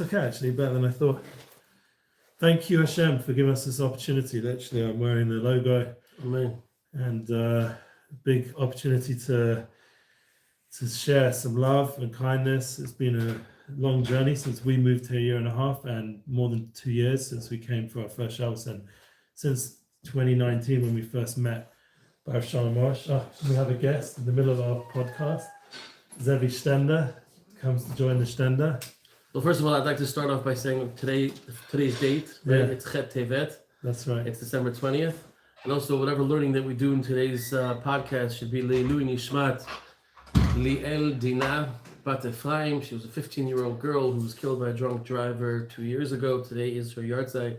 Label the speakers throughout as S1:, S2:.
S1: okay, actually, better than I thought. Thank you, Hashem, for giving us this opportunity. Literally, I'm wearing the logo.
S2: Amen.
S1: And big opportunity to share some love and kindness. It's been a long journey since we moved here a year and a half, and more than 2 years since we came for our first Shabbos, and since 2019 when we first met. Baruch Shalom Morosh. We have a guest in the middle of our podcast. Zevi Stender comes to join the Stender.
S2: Well, first of all, I'd like to start off by saying today's date, right?
S1: Yeah.
S2: It's Chet Tevet.
S1: That's right.
S2: It's December 20th. And also, whatever learning that we do in today's podcast should be Leilui Nishmat Liel Dina Bat Ephraim. She was a 15-year-old girl who was killed by a drunk driver 2 years ago. Today is her yahrzeit.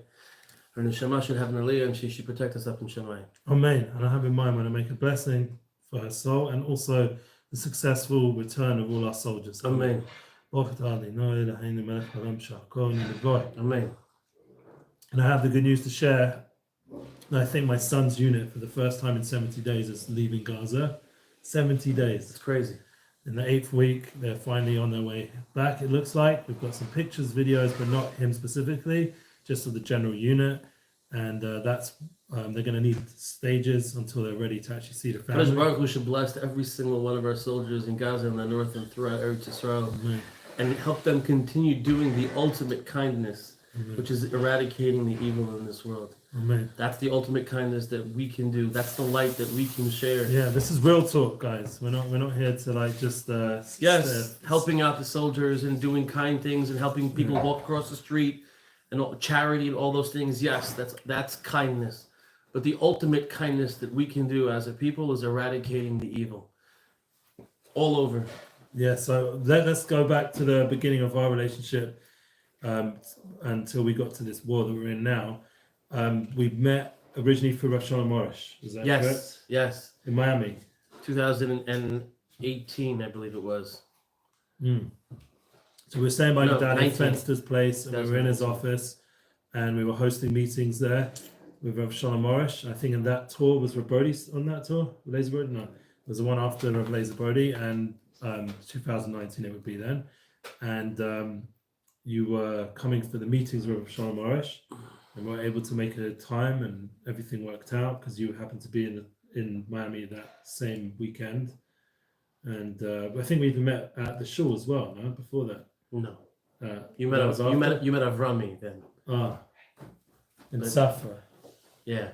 S2: Her neshama should have an aliyah, and she should protect us up in Shemayim.
S1: Amen. And I have in mind when I make a blessing for her soul, and also the successful return of all our soldiers.
S2: Amen.
S1: Amen.
S2: Amen.
S1: And I have the good news to share. I think my son's unit, for the first time in 70 days, is leaving Gaza. 70 days.
S2: It's crazy.
S1: In the 8th week, they're finally on their way back, it looks like. We've got some pictures, videos, but not him specifically, just of the general unit. And that's they're going to need stages until they're ready to actually see the family.
S2: Baruch Hu should bless every single one of our soldiers in Gaza and the north and throughout Eretz Yisrael, and help them continue doing the ultimate kindness, which is eradicating the evil in this world.
S1: Amen.
S2: That's the ultimate kindness that we can do. That's the light that we can share.
S1: Yeah, this is real talk, guys. We're not here to like just
S2: helping out the soldiers and doing kind things and helping people walk across the street and all, charity and all those things. Yes, that's kindness. But the ultimate kindness that we can do as a people is eradicating the evil all over.
S1: Yeah, so let's go back to the beginning of our relationship until we got to this war that we're in now. We met originally through Rosh Hashanah. Is that correct?
S2: Yes.
S1: In Miami.
S2: 2018, I believe it was.
S1: So we were staying by Danny
S2: 19.
S1: Fenster's place, and we were in his office, and we were hosting meetings there with Rav Shalom Morosh. I think in that tour was Rav Brody on that tour. Rav Brody? No, it was the one after Rav Brody, and 2019 it would be then. And you were coming for the meetings with Rav Shalom Morosh, and we were able to make a time, and everything worked out because you happened to be in Miami that same weekend. And I think we even met at the shul as well. No, before that.
S2: No. You met Avrami then.
S1: In Safra.
S2: Yeah.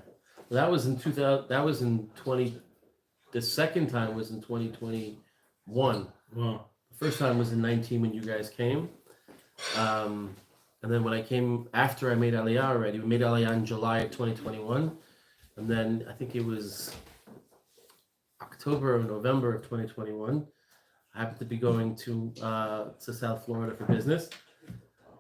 S2: Well, that was in 2000. That was in 20. The second time was in 2021.
S1: Wow.
S2: The first time was in 19 when you guys came. And then when I came after I made Aliyah already, we made Aliyah in July of 2021. And then I think it was October or November of 2021. I happened to be going to South Florida for business.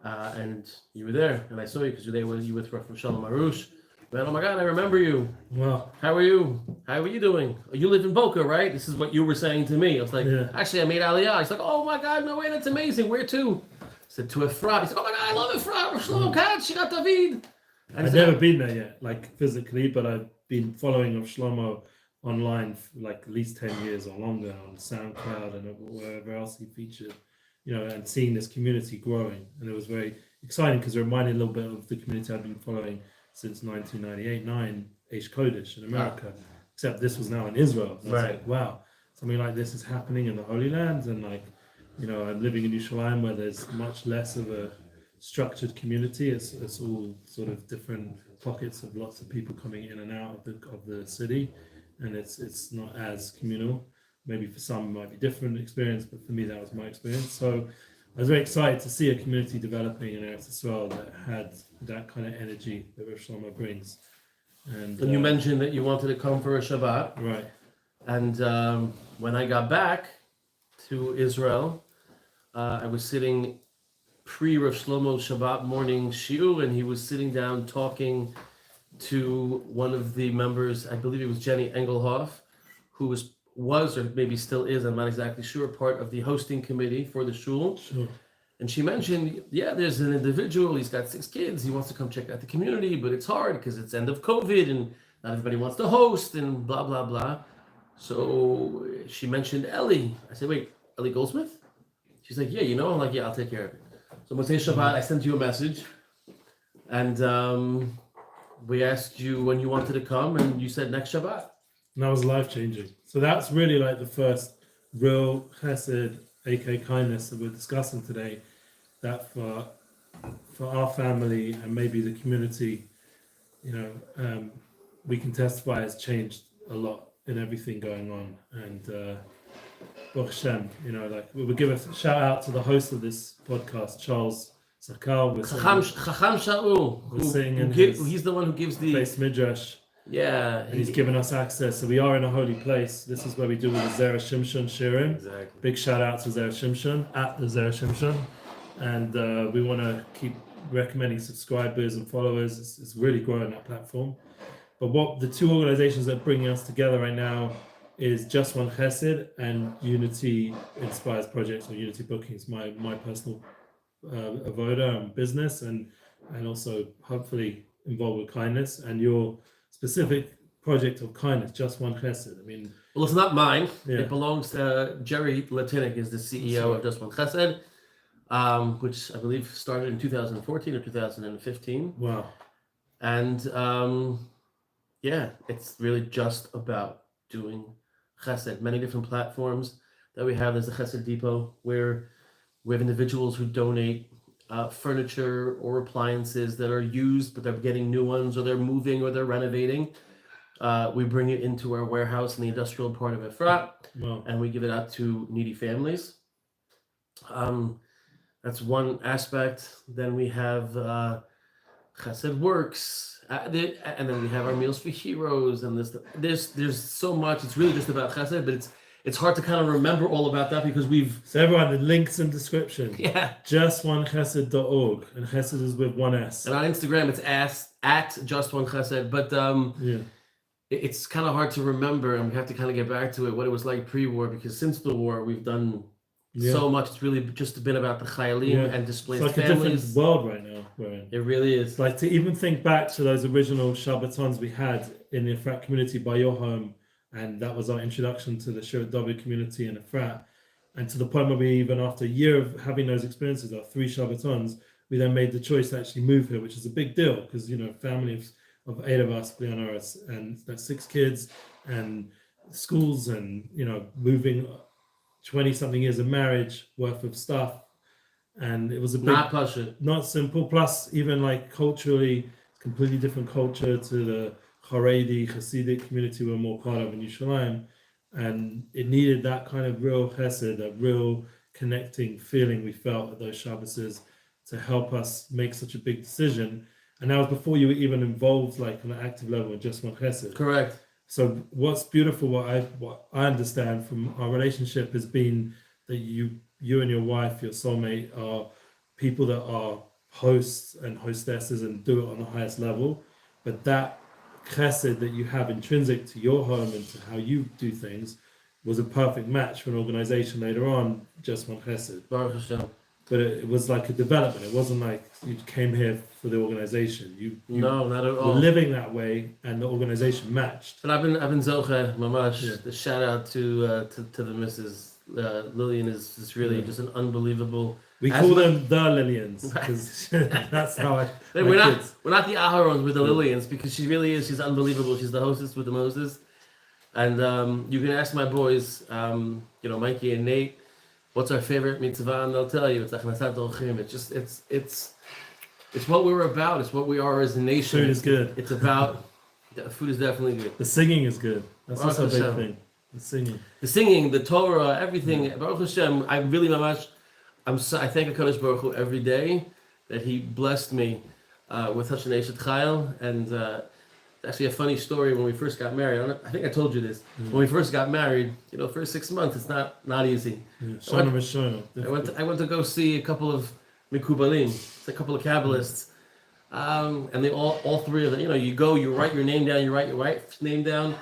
S2: And you were there, and I saw you because you were from Shalom Arush. Man, oh my God, I remember you.
S1: Wow.
S2: How are you? How are you doing? You live in Boca, right? This is what you were saying to me. I was like, Actually, I made Aliyah. He's like, oh my God, no way, that's amazing. Where to? I said, to Efrat. He said, oh my God, I love Efrat. Shlomo Katz, Shirat David.
S1: I've never been there yet, like physically, but I've been following of Shlomo online for like at least 10 years or longer on SoundCloud and wherever else he featured, and seeing this community growing. And it was very exciting because it reminded a little bit of the community I've been following since 1998-9, Eish Kodesh in America, except this was now in Israel. And I was like, wow, something like this is happening in the Holy Land. And I'm living in Yerushalayim where there's much less of a structured community. It's all sort of different pockets of lots of people coming in and out of the city. And it's not as communal. Maybe for some it might be different experience, but for me that was my experience. So I was very excited to see a community developing in Eretz Yisrael that had that kind of energy that Rav Shlomo brings. And
S2: you mentioned that you wanted to come for a Shabbat.
S1: Right.
S2: And when I got back to Israel, I was sitting pre-Rav Shlomo's Shabbat morning shiur, and he was sitting down talking to one of the members, I believe it was Jenny Engelhoff, who was or maybe still is, I'm not exactly sure, part of the hosting committee for the shul.
S1: Sure.
S2: And she mentioned, there's an individual, he's got 6 kids, he wants to come check out the community, but it's hard because it's end of COVID and not everybody wants to host and blah, blah, blah. So she mentioned Eli. I said, wait, Eli Goldsmith? She's like, yeah, I'm like, yeah, I'll take care of it. So Motzei Shabbat, I sent you a message, and we asked you when you wanted to come, and you said next Shabbat.
S1: And that was life-changing. So that's really like the first real chesed, aka kindness, that we're discussing today, that for our family and maybe the community, we can testify has changed a lot in everything going on. And Baruch Hashem, we'll give a shout out to the host of this podcast, Charles Sakal.
S2: Chacham Shaul, he's the one who gives the
S1: base midrash.
S2: Yeah,
S1: and he's given us access. So we are in a holy place. This is where we do the Zera Shimshon Shirim.
S2: Exactly.
S1: Big shout out to Zera Shimshon at the Zera Shimshon, and we want to keep recommending subscribers and followers. It's really growing that platform. But what the two organizations that are bringing us together right now is Just One Chesed and Unity Inspires Projects or Unity Bookings, my personal avoda and business, and also hopefully involved with kindness and your specific project of kindness, Just One Chesed. I mean,
S2: well, it's not mine.
S1: Yeah.
S2: It belongs to Jerry Latinik, is the CEO of Just One Chesed, which I believe started in 2014 or 2015.
S1: Wow.
S2: And it's really just about doing chesed. Many different platforms that we have. There's the Chesed Depot, where we have individuals who donate furniture or appliances that are used, but they're getting new ones, or they're moving, or they're renovating. We bring it into our warehouse in the industrial part of Efrat,
S1: Wow.
S2: and we give it out to needy families. That's one aspect. Then we have Chesed Works, and then we have our Meals for Heroes, and there's so much. It's really just about Chesed, but it's hard to kind of remember all about that because
S1: So everyone, the links in description.
S2: Yeah.
S1: JustOneChesed.org, and Chesed is with one S.
S2: And on Instagram, it's at Just One Chesed, but it's kind of hard to remember, and we have to kind of get back to it, what it was like pre-war, because since the war, we've done so much. It's really just been about the chayalim and displaced
S1: families. It's like
S2: families.
S1: a different world right now we're in.
S2: It really is.
S1: It's like to even think back to those original Shabbatons we had in the Efrat community by your home, and that was our introduction to the Shirat David community in Efrat. And to the point where we, even after a year of having those experiences, our 3 Shabbatons, we then made the choice to actually move here, which is a big deal because, family of 8 of us, and that's 6 kids and schools and, moving 20-something years of marriage worth of stuff. And it was a big, not simple. Plus, even like culturally, completely different culture to the Haredi, Hasidic community we're more part of in Yerushalayim. And it needed that kind of real chesed, that real connecting feeling we felt at those Shabbases to help us make such a big decision. And that was before you were even involved, like on an active level, in Just One Chesed.
S2: Correct.
S1: So what's beautiful, what I understand from our relationship has been that you and your wife, your soulmate, are people that are hosts and hostesses and do it on the highest level. But that chesed that you have intrinsic to your home and to how you do things was a perfect match for an organization later on, Just One Chesed.
S2: Baruch Hashem.
S1: But it was like a development. It wasn't like you came here for the organization. You
S2: No, not at
S1: were
S2: all.
S1: living that way, and the organization matched.
S2: But I've been zoche mamash. The shout out to the Mrs. Lillian is really just an unbelievable.
S1: We call them the Lillians because that's how
S2: We're not the Aharons, we're the Lillians, because she really is. She's unbelievable. She's the hostess with the Moses. And you can ask my boys, Mikey and Nate, what's our favorite mitzvah, and they'll tell you it's achnasat orchim. It's what we're about. It's what we are as a nation.
S1: Food is good.
S2: It's about food is definitely good.
S1: The singing is good. That's also a big
S2: Hashem.
S1: thing. The singing,
S2: the Torah, everything. Baruch Hashem. I really mamash. I thank HaKadosh Baruch Hu every day that He blessed me with such an Eshet Chayil. And actually a funny story when we first got married. I think I told you this. When we first got married, first 6 months, it's not easy. I went to go see a couple of Mikubalim, a couple of Kabbalists, and they all 3 of them. You go, you write your name down, you write your wife's name down,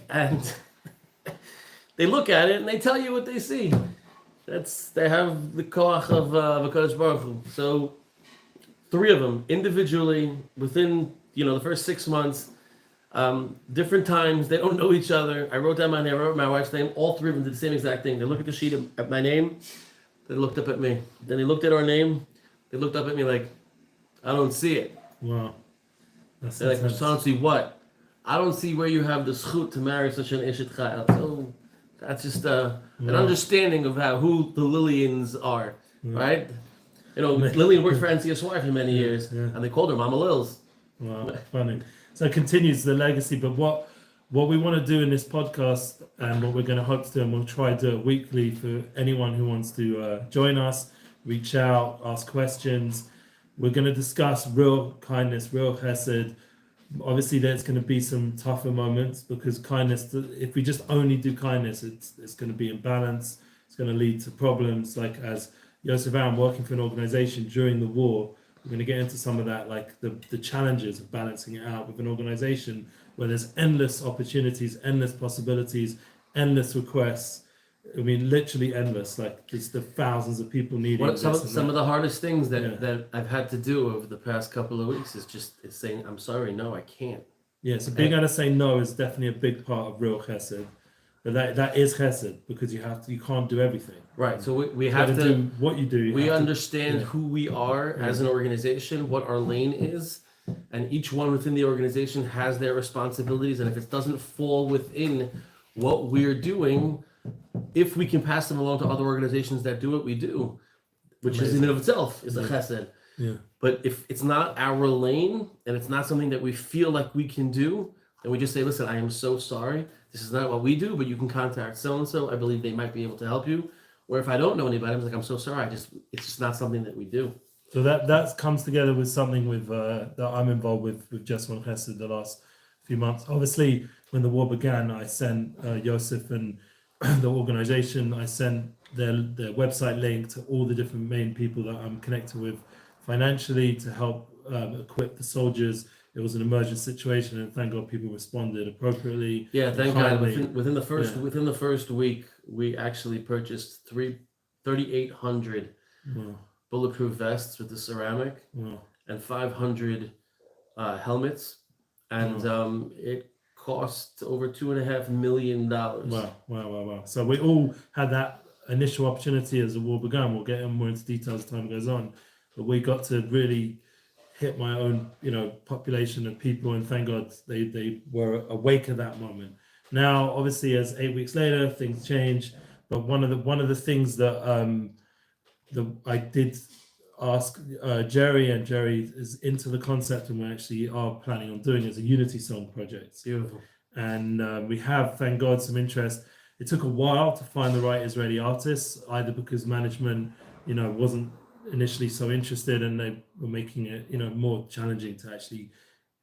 S2: and they look at it and they tell you what they see. They have the koach of HaKadosh Baruch Hu. So 3 of them individually within the first 6 months. Different times, they don't know each other. I wrote down my name, I wrote my wife's name. All 3 of them did the same exact thing. They looked at the sheet at my name, they looked up at me. Then they looked at our name, they looked up at me like, I don't see it.
S1: Wow. That's
S2: They're like,
S1: intense.
S2: so I don't see what? I don't see where you have the schut to marry such an Eshet Chayil. So that's just an
S1: Wow.
S2: understanding of who the Lillians are, right? You know, Lillian worked for NCSY for many years, and they called her Mama Lils.
S1: Wow, funny. So it continues the legacy, but what we want to do in this podcast, and what we're going to hope to do, and we'll try to do it weekly for anyone who wants to join us, reach out, ask questions. We're going to discuss real kindness, real chesed. Obviously, there's going to be some tougher moments because kindness, if we just only do kindness, it's going to be imbalance. It's going to lead to problems. Like as Yosef Aharon working for an organization during the war, we're going to get into some of that, like the challenges of balancing it out with an organization where there's endless opportunities, endless possibilities, endless requests. I mean, literally endless. Like there's the thousands of people needing.
S2: Some of the hardest things that I've had to do over the past couple of weeks is saying, I'm sorry, no, I can't.
S1: Yeah, so being able to say no is definitely a big part of real chesed. But that is chesed because you can't do everything.
S2: Right. So we have to
S1: do what you do.
S2: We understand who we are as an organization, what our lane is, and each one within the organization has their responsibilities. And if it doesn't fall within what we're doing, if we can pass them along to other organizations that do what we do, which is in and of itself is a chesed.
S1: Yeah.
S2: But if it's not our lane and it's not something that we feel like we can do, then we just say, listen, I am so sorry. This is not what we do, but you can contact so-and-so. I believe they might be able to help you. Or if I don't know anybody, I'm like, I'm so sorry. It's just not something that we do.
S1: So that comes together with something with that I'm involved with Just One Chesed the last few months. Obviously, when the war began, I sent Yosef and the organization, I sent their website link to all the different main people that I'm connected with financially to help equip the soldiers. It was an emergent situation, and thank God people responded appropriately.
S2: Yeah, thank God. Within the first week, we actually purchased 3,800 bulletproof vests with the ceramic and 500 helmets, and it cost over $2.5 million.
S1: Wow. So we all had that initial opportunity as the war began. We'll get more into details as time goes on, but we got to really hit my own, population of people, and thank God they were awake at that moment. Now, obviously, as 8 weeks later, things change. But one of the things that I did ask Jerry, and Jerry is into the concept, and we actually are planning on doing is a Unity song project.
S2: Beautiful.
S1: And we have, thank God, some interest. It took a while to find the right Israeli artists, either because management, wasn't initially so interested, and they were making it, more challenging to actually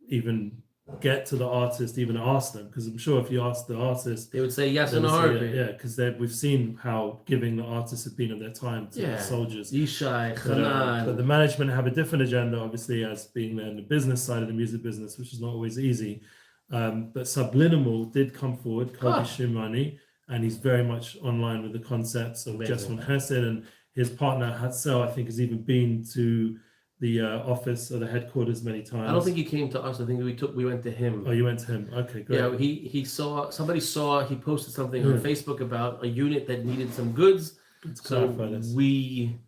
S1: even get to the artist, even ask them, because I'm sure if you ask the artist,
S2: they would say yes in a heartbeat.
S1: Yeah, because we've seen how giving the artists have been of their time to the soldiers.
S2: Yishai, Hanan.
S1: But the management have a different agenda, obviously, as being in the business side of the music business, which is not always easy. But Subliminal did come forward, Kobe Shumani, and he's very much online with the concepts of Just One Chesed, and his partner Hatzel, I think, has even been to the office or the headquarters many times.
S2: I don't think he came to us. I think we went to him.
S1: Oh, you went to him. Okay, great.
S2: Yeah, he posted something on Facebook about a unit that needed some goods.
S1: Let's clarify this.
S2: We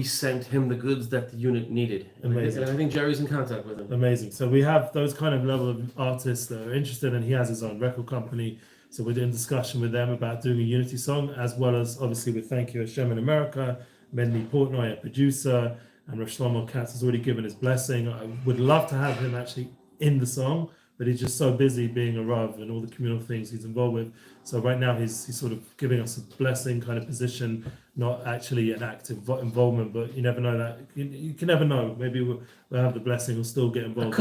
S2: sent him the goods that the unit needed.
S1: Amazing.
S2: And I think Jerry's in contact with him.
S1: Amazing. So we have those kind of level of artists that are interested, and he has his own record company. So we're in discussion with them about doing a Unity song, as well as obviously with Thank You Hashem in America, Medley Portnoy, a producer, and Rav Shlomo Katz has already given his blessing. I would love to have him actually in the song, but he's just so busy being a Rav and all the communal things he's involved with. So right now he's sort of giving us a blessing kind of position, not actually an active involvement, but you never know that. You can never know. Maybe we'll have the blessing, we'll still get involved.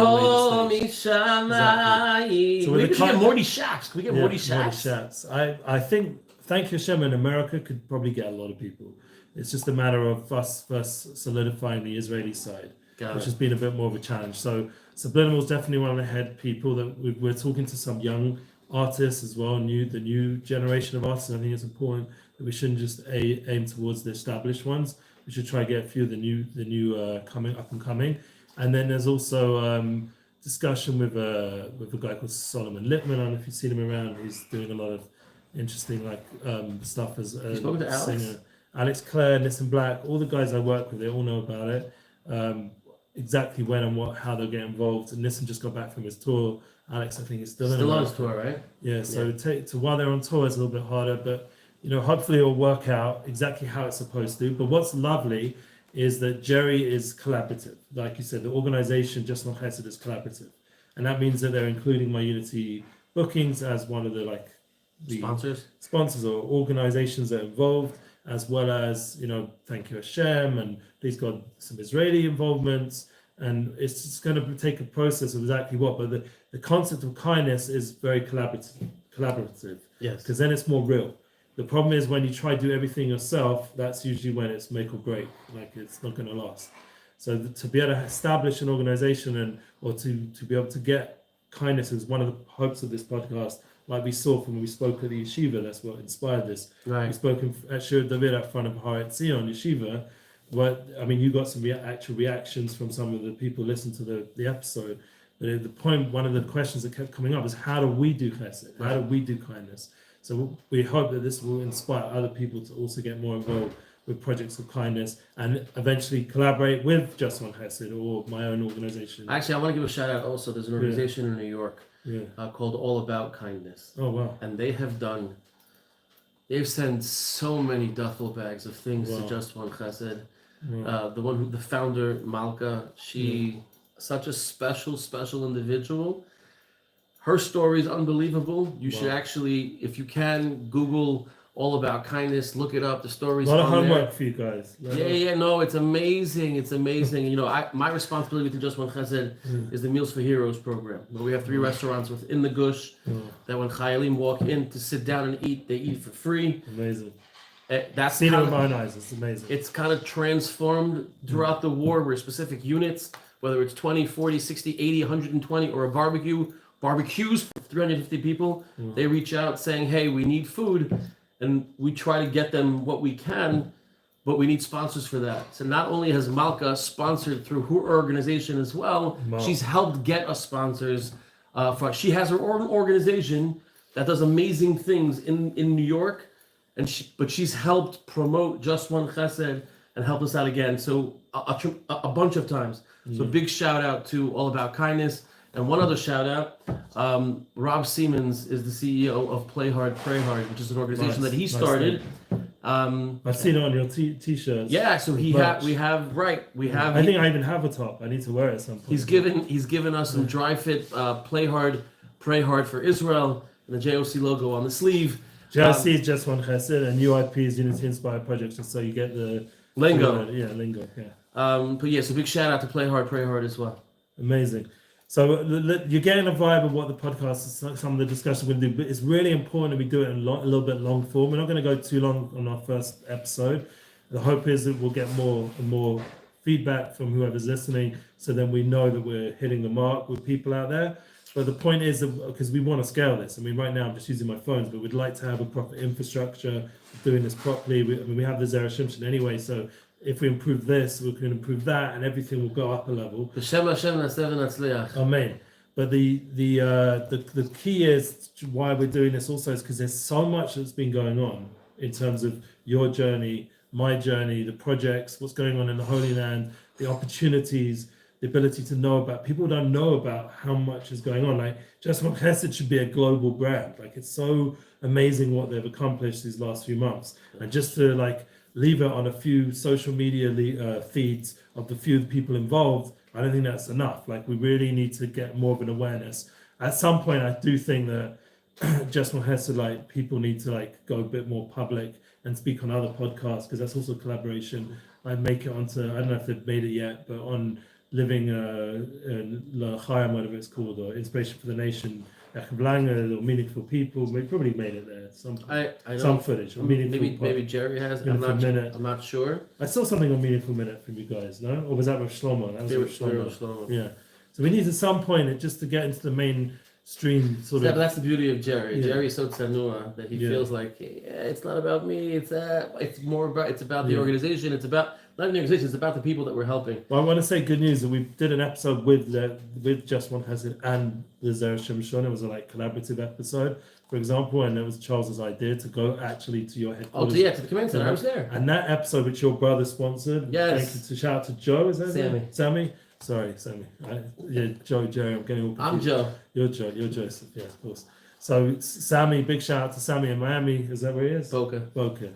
S2: Exactly. So we could get Morty Shaps. Can we get Morty Shaps?
S1: I think Thank You Hashem in America could probably get a lot of people. It's just a matter of us first solidifying the Israeli side, which has been a bit more of a challenge. So Subliminal is definitely one of the head people that we're talking to, some young artists as well, the new generation of artists. I think it's important that we shouldn't just aim towards the established ones. We should try to get a few of the new coming up and coming. And then there's also discussion with a guy called Solomon Lippman. I don't know if you've seen him around. He's doing a lot of interesting stuff as a singer. Alex Clare, Nissan Black, all the guys I work with, they all know about it. Exactly when and how they'll get involved. And Nissan just got back from his tour. Alex, I think, is still
S2: on his tour, right?
S1: Yeah, so while they're on tour, it's a little bit harder, but hopefully it'll work out exactly how it's supposed to. But what's lovely is that Jerry is collaborative. Like you said, the organization, Just One Chesed, is collaborative. And that means that they're including my Unity bookings as one of the sponsors or organizations that are involved, as well as, thank you Hashem, and please God, some Israeli involvements. And it's just going to take a process of exactly what, but the concept of kindness is very collaborative.
S2: Yes.
S1: Because then it's more real. The problem is when you try to do everything yourself, that's usually when it's make or break. Like, it's not going to last. So to be able to establish an organization or to be able to get kindness is one of the hopes of this podcast. Like we saw from when we spoke at the yeshiva, that's what inspired this.
S2: Right.
S1: We spoke at Shir David at front of Har Zion yeshiva. You got some actual reactions from some of the people listening to the episode. But the point, one of the questions that kept coming up is, how do we do chesed? How do we do kindness? So we hope that this will inspire other people to also get more involved with projects of kindness and eventually collaborate with Just One Chesed or my own organization.
S2: Actually, I want to give a shout out also. There's an organization in New York called All About Kindness.
S1: Oh, wow.
S2: And they've sent so many duffel bags of things to Just One Chesed. The founder, Malka, she such a special individual. Her story is unbelievable. You should actually, if you can, Google All About Kindness, look it up. The story's
S1: a lot of homework
S2: there.
S1: for you guys.
S2: No, it's amazing. It's amazing. My responsibility to Just One Chesed is the Meals for Heroes program, where we have 3 restaurants within the Gush that when Chayalim walk in to sit down and eat, they eat for free.
S1: Amazing.
S2: That's
S1: seen it with my own eyes. It's amazing.
S2: It's kind of transformed throughout the war, where specific units, whether it's 20, 40, 60, 80, 120, or a barbecues for 350 people, they reach out saying, hey, we need food, and we try to get them what we can, but we need sponsors for that. So not only has Malka sponsored through her organization as well, she's helped get us sponsors. She has her own organization that does amazing things in New York, but she's helped promote Just One Chesed and help us out again. So a bunch of times. So big shout out to All About Kindness. And one other shout out, Rob Siemens is the CEO of Play Hard, Pray Hard, which is an organization that he started.
S1: I've seen it on your t-shirts.
S2: Yeah, so we have.
S1: I think I even have a top. I need to wear it at some point.
S2: He's given us some dry fit Play Hard, Pray Hard for Israel, and the JOC logo on the sleeve.
S1: JOC is Just One Chesed, and UIP is Unityinspiresprojects, just so you get the
S2: lingo.
S1: Lingo.
S2: So big shout out to Play Hard, Pray Hard as well.
S1: Amazing. So you're getting a vibe of what the podcast is, some of the discussion we're going to do, but it's really important that we do it in a little bit long form. We're not going to go too long on our first episode. The hope is that we'll get more and more feedback from whoever's listening, so then we know that we're hitting the mark with people out there. But the point is that, because we want to scale this, right now I'm just using my phones, but we'd like to have a proper infrastructure, doing this properly. We have the Zera Shimshon anyway, so if we improve this, we can improve that, and everything will go up a level. Amen. But the key is why we're doing this also is because there's so much that's been going on in terms of your journey, my journey, the projects, what's going on in the Holy Land, the opportunities, the ability to know about. People don't know about how much is going on. Like, Just One Chesed should be a global brand. Like, it's so amazing what they've accomplished these last few months, and just to leave it on a few social media feeds of the few people involved, I don't think that's enough. We really need to get more of an awareness. At some point, I do think that Just One Chesed, people need to go a bit more public and speak on other podcasts, because that's also collaboration. I'd make it onto, I don't know if they've made it yet, but on Living L'Chaim, whatever it's called, or Inspiration for the Nation, or Meaningful People. We probably made it there. Some footage. Or
S2: maybe Jerry has. I'm not sure.
S1: I saw something on Meaningful Minute from you guys, no? Or was that with Shlomo? That was with Shlomo. Yeah. So we need at some point just to get into the mainstream sort of.
S2: But that's the beauty of Jerry. Yeah. Jerry's so tsanua that he feels like it's not about me. It's about the organization. It's about not the organization. It's about the people that we're helping.
S1: Well, I want to say good news that we did an episode with Just One Chesed and the Zera Shimshon. It was a collaborative episode. for example, and it was Charles's idea to go actually to your
S2: Oh,
S1: headquarters.
S2: yeah, to the command center. I was there.
S1: And that episode which your brother sponsored,
S2: Yes.
S1: thank you to shout out to Joe, is that his name?
S2: Sammy.
S1: Sorry, Sammy. Yeah, Joe, Jerry, I'm getting all
S2: I'm
S1: confused.
S2: Joe.
S1: You're Joe, you're Joseph, yeah, of course. So Sammy, big shout out to Sammy in Miami. Is that where he is? Boca.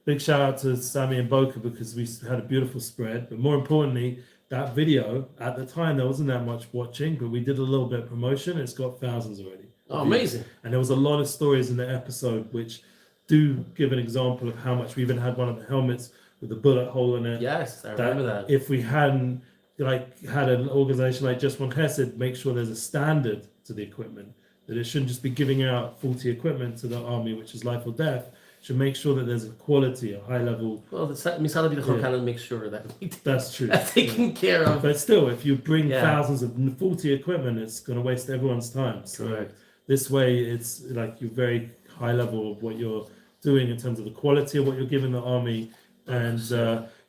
S1: Big shout out to Sammy and Boca because we had a beautiful spread. But more importantly, that video, at the time, there wasn't that much watching, but we did a little bit of promotion. It's got thousands already.
S2: Oh, amazing.
S1: And there was a lot of stories in the episode which do give an example of how much we even had one of the helmets with a bullet hole in it.
S2: Yes, I remember that.
S1: If we hadn't had an organization like Just One Chesed, make sure there's a standard to the equipment, that it shouldn't just be giving out faulty equipment to the army, which is life or death. Should make sure that there's a quality, a high level.
S2: Well, the Misal B'Bichon kind of makes sure that
S1: that's true.
S2: That's taken care of.
S1: But still, if you bring thousands of faulty equipment, it's going to waste everyone's time. So
S2: Correct.
S1: This way, it's like you're very high level of what you're doing in terms of the quality of what you're giving the army. And,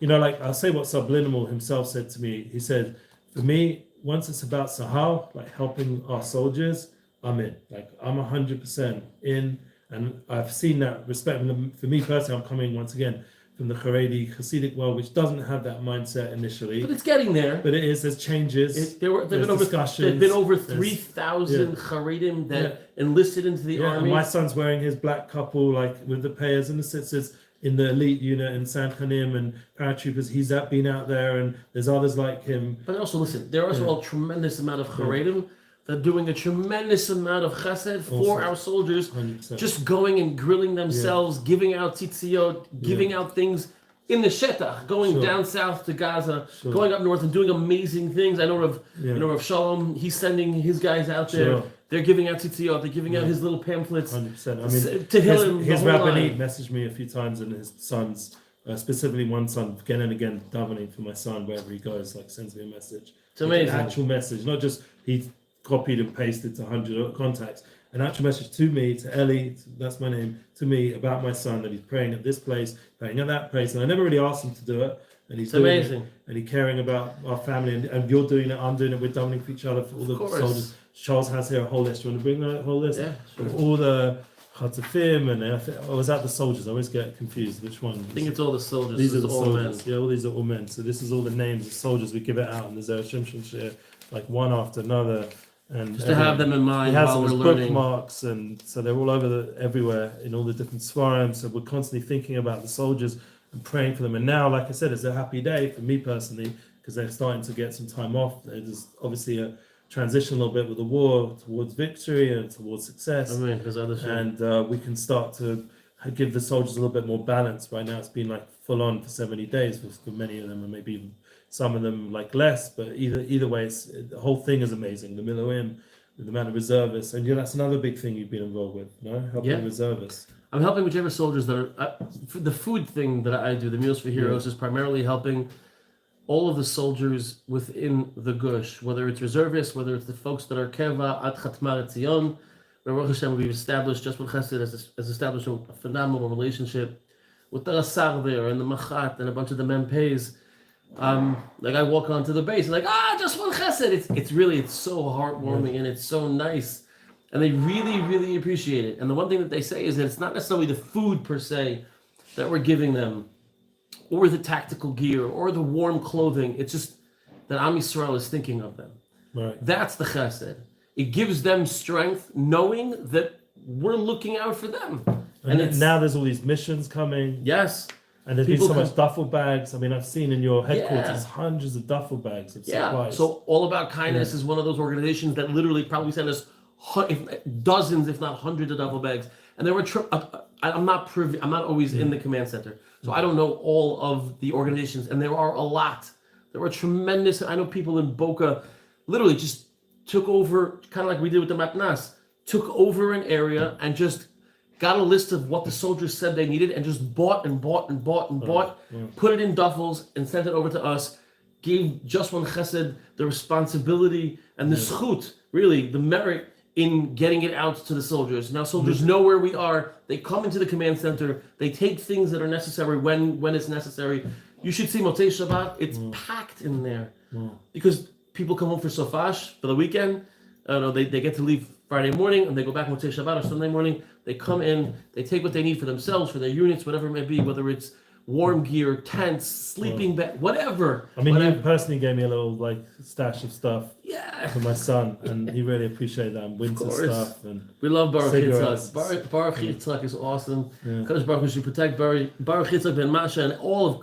S1: like I'll say what Subliminal himself said to me. He said, for me, once it's about Sahel, like helping our soldiers, I'm in. Like I'm 100% in. And I've seen that respect. For me personally, I'm coming once again from the Haredi Hasidic world, which doesn't have that mindset initially.
S2: But it's getting there.
S1: But it is. There's changes. There've been
S2: over 3,000 Haredim that enlisted into the army.
S1: And my son's wearing his black couple, like with the payers and the sisters in the elite unit in San Khanim and paratroopers. He's been out there, and there's others like him.
S2: But also, listen, there are also a tremendous amount of Haredim. They're doing a tremendous amount of chesed for our soldiers,
S1: 100%.
S2: just going and grilling themselves, giving out tzitziot, giving out things in the shetach, going down south to Gaza, going up north and doing amazing things. I know of Shalom, he's sending his guys out there. They're giving out tzitziot, they're giving out his little pamphlets.
S1: 100%. I mean,
S2: Tehillim,
S1: his Rabbanit messaged me a few times, and his sons, specifically one son, again and again, davening for my son wherever he goes, like sends me a message.
S2: It's amazing.
S1: An actual message, not just he copied and pasted to 100 contacts. An actual message to me, to Eli, that's my name, to me about my son, that he's praying at this place, praying at that place. And I never really asked him to do it. And he's doing
S2: amazing.
S1: It, and he's caring about our family. And you're doing it, I'm doing it, we're davening for each other, for all the soldiers. Charles has here a whole list. Do you want to bring that whole list?
S2: Yeah, sure.
S1: Of all the Hatafim, and I was at the soldiers. I always get confused which one.
S2: I think it's all the soldiers.
S1: These are the
S2: all
S1: soldiers.
S2: men.
S1: Yeah, all these are all men. So this is all the names of soldiers. We give it out, and there's a Shimshon share, like one after another. And
S2: just to have them in mind
S1: he has
S2: while
S1: them
S2: we're
S1: as
S2: learning.
S1: bookmarks, and so they're all over everywhere in all the different svarim. So we're constantly thinking about the soldiers and praying for them. And now, like I said, it's a happy day for me personally because they're starting to get some time off. There's obviously a transition a little bit with the war towards victory and towards success.
S2: I mean, there's other shit.
S1: And we can start to give the soldiers a little bit more balance. Right now, it's been like full on for 70 days for many of them, and maybe even some of them like less. But either way, the whole thing is amazing. The Miloim, the amount of reservists, and that's another big thing you've been involved with, helping reservists.
S2: I'm helping whichever soldiers that are the food thing that I do. The Meals for Heroes is primarily helping all of the soldiers within the Gush, whether it's reservists, whether it's the folks that are Keva, Ad Chatmar Etzion. Baruch Hashem, we've established, Just One Chesed has established a phenomenal relationship with the Rasar there and the Machat and a bunch of the Mempes. Like I walk onto the base and like, Just One Chesed. It's so heartwarming and it's so nice. And they really, really appreciate it. And the one thing that they say is that it's not necessarily the food per se that we're giving them, or the tactical gear, or the warm clothing. It's just that Am Yisrael is thinking of them.
S1: Right.
S2: That's the chesed. It gives them strength knowing that we're looking out for them.
S1: And now there's all these missions coming.
S2: Yes.
S1: And there's been so much duffel bags. I mean, I've seen in your headquarters hundreds of duffel bags of supplies.
S2: So All About Kindness is one of those organizations that literally probably sent us dozens, if not hundreds of duffel bags. And there were I'm not privy. I'm not always in the command center, so I don't know all of the organizations. And there are a lot. There were tremendous. I know people in Boca, literally just took over, kind of like we did with the Matnas, took over an area and just got a list of what the soldiers said they needed and just bought, put it in duffels and sent it over to us. Gave Just One Chesed the responsibility and the schut, really the merit in getting it out to the soldiers. Now soldiers know where we are. They come into the command center. They take things that are necessary when it's necessary. You should see Motzei Shabbat. It's packed in there because people come home for Sofash for the weekend. I don't know, they get to leave Friday morning and they go back on Shabbat or Sunday morning. They come in, they take what they need for themselves, for their units, whatever it may be, whether it's warm gear, tents, sleeping bed, whatever.
S1: I mean,
S2: whatever.
S1: you personally gave me a little like stash of stuff
S2: Yeah.
S1: for my son, and he really appreciated that. And winter stuff, and
S2: we love Baruch
S1: cigarettes.
S2: Yitzhak. Baruch Yitzhak is awesome.
S1: Yeah.
S2: Kadosh Baruch Hu should protect Baruch Yitzhak ben Masha and all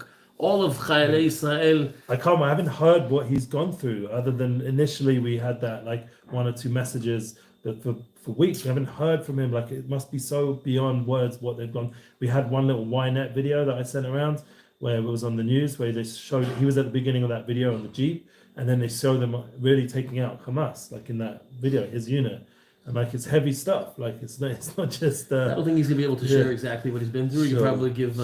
S2: of Chayalei Israel.
S1: I haven't heard what he's gone through, other than initially we had that like 1 or 2 messages that for weeks we haven't heard from him. Like, it must be so beyond words what they've gone. We had one little YNet video that I sent around where it was on the news, where they showed he was at the beginning of that video on the Jeep, and then they show them really taking out Hamas, like in that video, his unit. And like, it's heavy stuff. Like, it's not just.
S2: I don't think he's gonna be able to share exactly what he's been through. You probably give,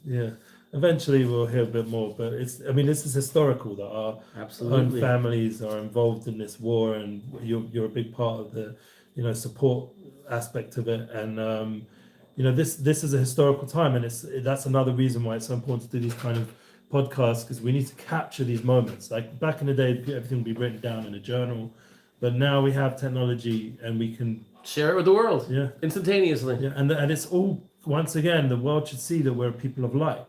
S1: Yeah. Eventually, we'll hear a bit more. But this is historical that our own families are involved in this war, and you're a big part of the, support aspect of it. And this is a historical time, and that's another reason why it's so important to do these kind of podcasts, because we need to capture these moments. Like back in the day, everything would be written down in a journal. But now we have technology and we can
S2: share it with the world instantaneously.
S1: Yeah, and it's all, once again, the world should see that we're people of light.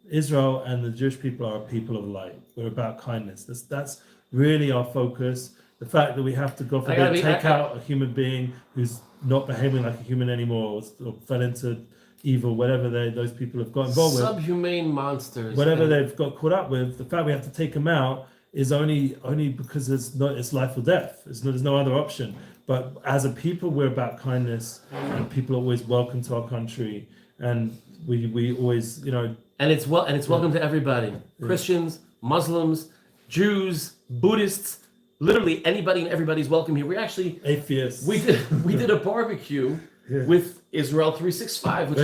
S1: Israel and the Jewish people are a people of light. We're about kindness. That's really our focus. The fact that we have to go take out a human being who's not behaving like a human anymore, or fell into evil, whatever those people have got involved with.
S2: Subhumane monsters.
S1: Whatever they've got caught up with, the fact we have to take them out is only because it's life or death. There's no other option. But as a people, we're about kindness, and people are always welcome to our country, and we always,
S2: And it's welcome to everybody. Christians, Muslims, Jews, Buddhists, literally anybody and everybody's welcome here. We actually
S1: atheists.
S2: We did a barbecue with Israel 365, which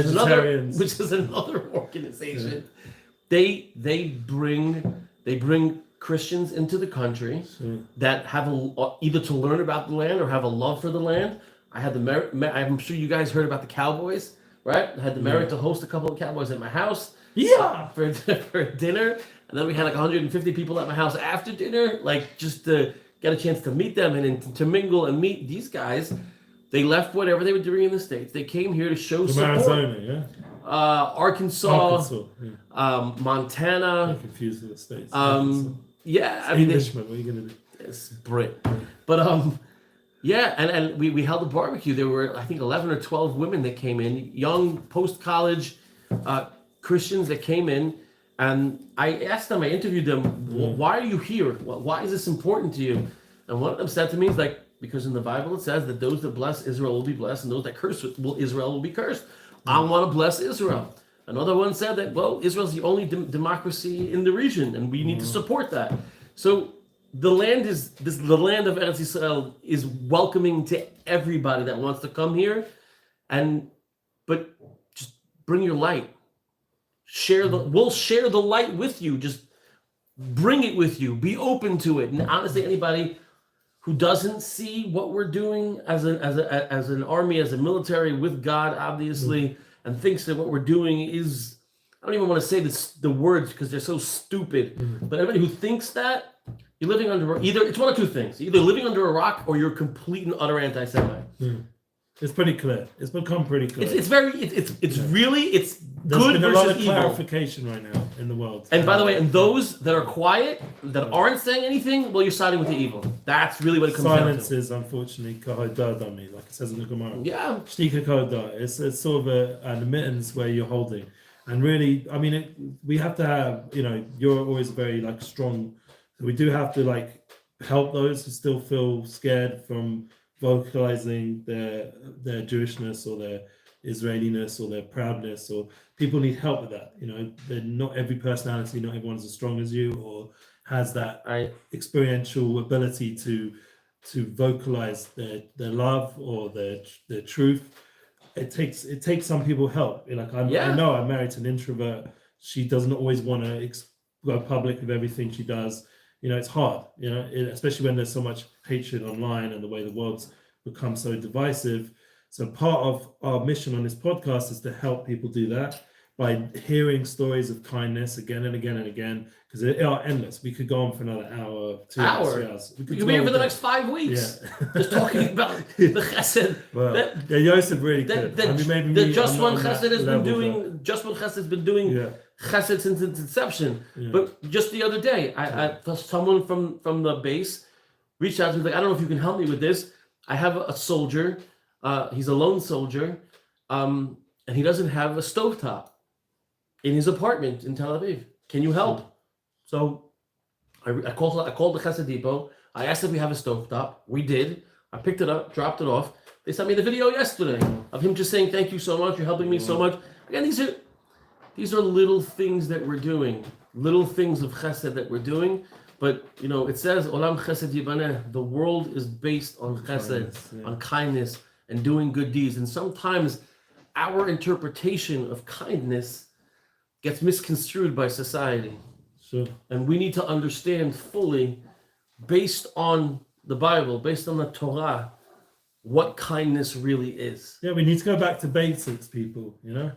S2: is another organization. They bring Christians into the country that have either to learn about the land or have a love for the land. I had the merit. I'm sure you guys heard about the Cowboys, right? I had the merit to host a couple of Cowboys at my house. Yeah, for dinner, and then we had like 150 people at my house after dinner, like just to get a chance to meet them and to mingle and meet these guys. They left whatever they were doing in the States. They came here to show support.
S1: Arizona,
S2: Arkansas, Montana.
S1: I'm confused with the States.
S2: Englishman.
S1: What are you gonna do?
S2: It's Brit, but and we held a barbecue. There were, I think, 11 or 12 women that came in, young post-college Christians that came in, and I asked them, I interviewed them, why are you here? Why is this important to you? And one of them said to me, like, because in the Bible it says that those that bless Israel will be blessed, and those that curse Israel will be cursed. I want to bless Israel. Another one said that, Israel's the only democracy in the region, and we need to support that. So the land of Eretz Yisrael is welcoming to everybody that wants to come here, but just bring your light. We'll share the light with you. Just bring it with you. Be open to it. And honestly, anybody who doesn't see what we're doing as an army, as a military with God, obviously, and thinks that what we're doing is, I don't even want to say the words because they're so stupid. But everybody who thinks that, you're living under it's one of two things. You're either living under a rock or you're complete and utter anti-Semite.
S1: It's pretty clear. It's become pretty clear.
S2: It's really
S1: There's
S2: good
S1: been a
S2: versus
S1: lot of
S2: evil.
S1: Clarification right now in the world.
S2: And by the way, and those that are quiet, that aren't saying anything, well, you're siding with the evil. That's really what it comes
S1: Silence
S2: down to.
S1: is unfortunately kahodad on me, like it says in the Gemara.
S2: Yeah.
S1: Shtika kahodad. It's sort of an admittance where you're holding, and really, I mean, we have to have. You're always very strong. So we do have to help those who still feel scared from vocalizing their Jewishness or their Israeliness or their proudness, or people need help with that. They're not every personality, not everyone's as strong as you or has that experiential ability to vocalize their love or their truth. It takes some people help. I know I'm married to an introvert. She doesn't always want to go public with everything she does. It's hard, especially when there's so much hatred online and the way the world's become so divisive. So part of our mission on this podcast is to help people do that. by hearing stories of kindness again and again and again, because they are endless. We could go on for another hour, 2 hours, 3 hours.
S2: We could be here for the next 5 weeks.
S1: Yeah.
S2: Just talking about the chesed.
S1: Well, yeah, Yosef really could.
S2: The Just One Chesed has been doing. Just One Chesed has been doing chesed since its inception.
S1: Yeah.
S2: But just the other day, I someone from the base reached out to me like, I don't know if you can help me with this. I have a soldier. He's a lone soldier, and he doesn't have a stovetop in his apartment in Tel Aviv. Can you help? So I called the Chesed Depot. I asked if we have a stovetop. We did. I picked it up, dropped it off. They sent me the video yesterday of him just saying, thank you so much. You're helping me so much. Again, these are little things that we're doing, little things of chesed that we're doing. But, you know, it says, Olam chesed yibaneh. The world is based on chesed, on kindness, and doing good deeds. And sometimes our interpretation of kindness gets misconstrued by society.
S1: Sure.
S2: And we need to understand fully, based on the Bible, based on the Torah, what kindness really is.
S1: Yeah, we need to go back to basics, people, you know?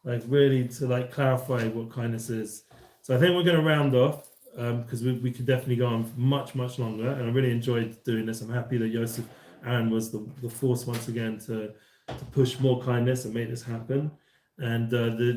S1: Like really to like clarify what kindness is. So I think we're going to round off because we could definitely go on much, much longer. And I really enjoyed doing this. I'm happy that Yosef Aharon was the force once again to push more kindness and make this happen. And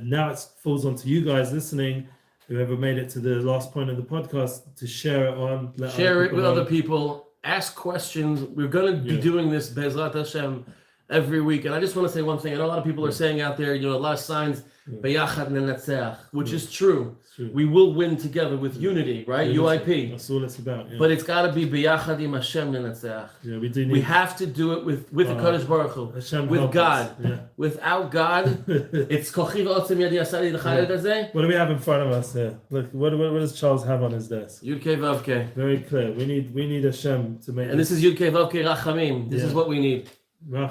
S1: now it falls onto you guys listening, whoever made it to the last point of the podcast, to share it on.
S2: Share it with other people. Ask questions. We're going to be doing this, Bezrat Hashem, every week. And I just want to say one thing. I know a lot of people are saying out there, you know, a lot of signs, Beyachad Nenatzeach, which is true. We will win together with unity, right? UIP.
S1: That's all it's about. Yeah.
S2: But it's got to be Beyachad im Hashem Nenatzeach.
S1: Yeah, we do need.
S2: We have to do it with the Kadosh Baruch Hu, with God.
S1: Yeah.
S2: Without God, it's Kochi v'otzim yadi asari l'chayed hazeh.
S1: What do we have in front of us here? Look, what does Charles have on his desk?
S2: Yud Kei Vav Kei.
S1: Very clear. We need Hashem to make.
S2: And this is Yud Kei Vav Kei Rachamim. This is what we need.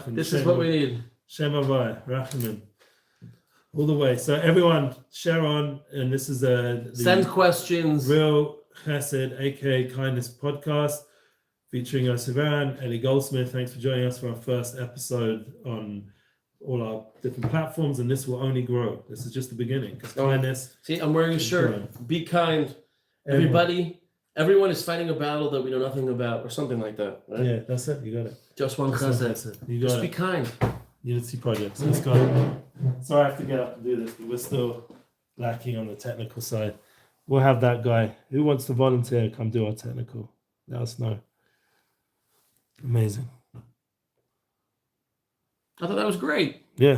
S2: This is what we need.
S1: Shem Avai, Rachamim. All the way. So everyone, share on, and this is
S2: send questions.
S1: Real Chesed, aka Kindness podcast, featuring Yosef Aharon Eli Goldsmith. Thanks for joining us for our first episode on all our different platforms, and this will only grow. This is just the beginning. Because kindness.
S2: See, I'm wearing a shirt. Be kind. Everyone is fighting a battle that we know nothing about, or something like that. Right?
S1: Yeah, that's it. You got it.
S2: Just one chesed.
S1: You got
S2: Just
S1: it.
S2: be kind.
S1: Unity Projects. Let's go. Sorry I have to get up and do this, but we're still lacking on the technical side. We'll have that guy who wants to volunteer come do our technical. Let us know. Amazing.
S2: I thought that was great.
S1: Yeah.